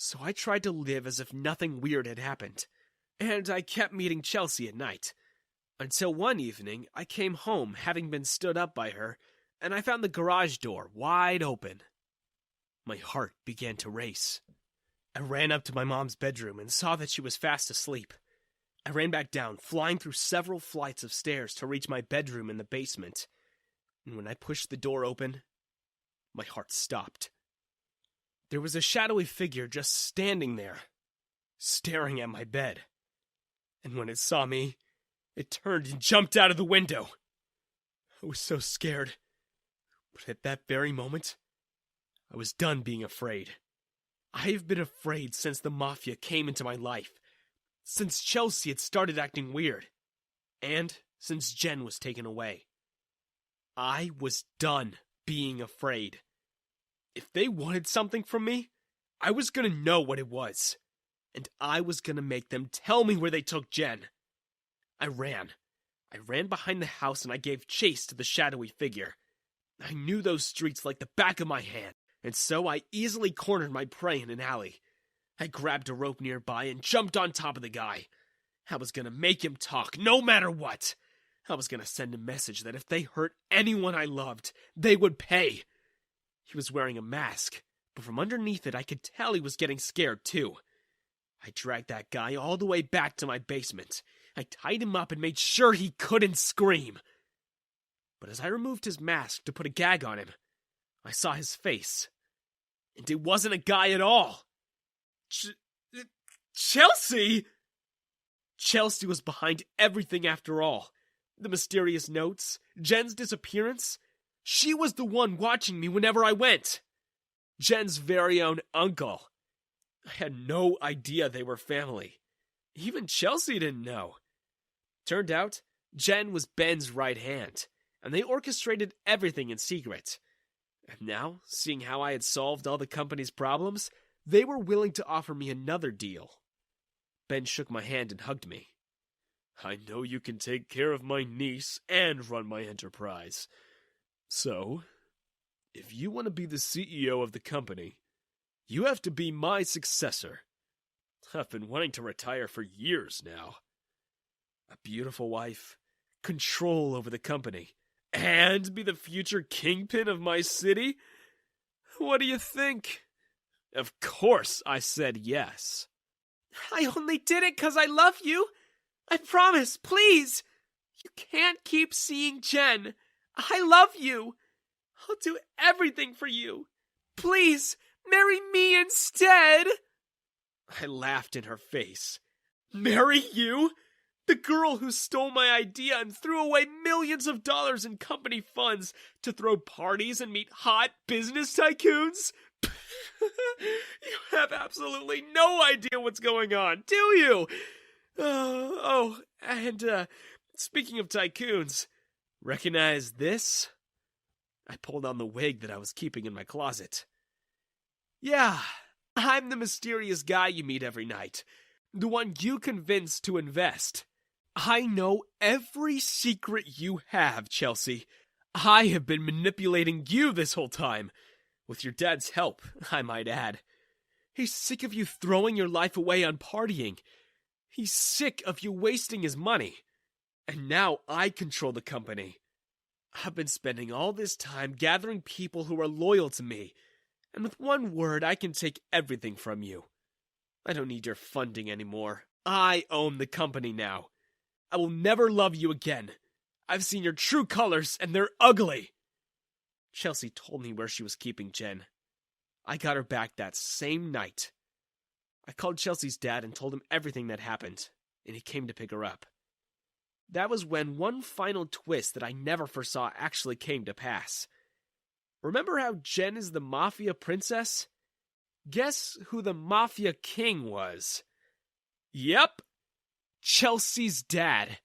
So I tried to live as if nothing weird had happened, and I kept meeting Chelsea at night. Until one evening, I came home having been stood up by her, and I found the garage door wide open. My heart began to race. I ran up to my mom's bedroom and saw that she was fast asleep. I ran back down, flying through several flights of stairs to reach my bedroom in the basement. And when I pushed the door open, my heart stopped. There was a shadowy figure just standing there, staring at my bed. And when it saw me, it turned and jumped out of the window. I was so scared. But at that very moment, I was done being afraid. I've been afraid since the Mafia came into my life, since Chelsea had started acting weird, and since Jen was taken away. I was done being afraid. If they wanted something from me, I was going to know what it was, and I was going to make them tell me where they took Jen. I ran behind the house and I gave chase to the shadowy figure. I knew those streets like the back of my hand, and so I easily cornered my prey in an alley. I grabbed a rope nearby and jumped on top of the guy. I was going to make him talk, no matter what. I was going to send a message that if they hurt anyone I loved, they would pay. He was wearing a mask, but from underneath it I could tell he was getting scared too. I dragged that guy all the way back to my basement. I tied him up and made sure he couldn't scream. But as I removed his mask to put a gag on him, I saw his face. And it wasn't a guy at all. Chelsea? Chelsea was behind everything after all. The mysterious notes, Jen's disappearance. She was the one watching me whenever I went. Jen's very own uncle. I had no idea they were family. Even Chelsea didn't know. Turned out, Jen was Ben's right hand, and they orchestrated everything in secret. And now, seeing how I had solved all the company's problems, they were willing to offer me another deal. Ben shook my hand and hugged me. I know you can take care of my niece and run my enterprise. So, if you want to be the CEO of the company, you have to be my successor. I've been wanting to retire for years now. A beautiful wife, control over the company, and be the future kingpin of my city? What do you think? Of course I said yes. I only did it 'cause I love you. I promise, please. You can't keep seeing Jen. I love you. I'll do everything for you. Please, marry me instead. I laughed in her face. Marry you? The girl who stole my idea and threw away millions of dollars in company funds to throw parties and meet hot business tycoons? You have absolutely no idea what's going on, do you? Speaking of tycoons, recognize this? I pulled on the wig that I was keeping in my closet. Yeah, I'm the mysterious guy you meet every night. The one you convince to invest. I know every secret you have, Chelsea. I have been manipulating you this whole time. With your dad's help, I might add. He's sick of you throwing your life away on partying. He's sick of you wasting his money. And now I control the company. I've been spending all this time gathering people who are loyal to me. And with one word, I can take everything from you. I don't need your funding anymore. I own the company now. I will never love you again. I've seen your true colors, and they're ugly. Chelsea told me where she was keeping Jen. I got her back that same night. I called Chelsea's dad and told him everything that happened, and he came to pick her up. That was when one final twist that I never foresaw actually came to pass. Remember how Jen is the Mafia princess? Guess who the Mafia king was? Yep, Chelsea's dad.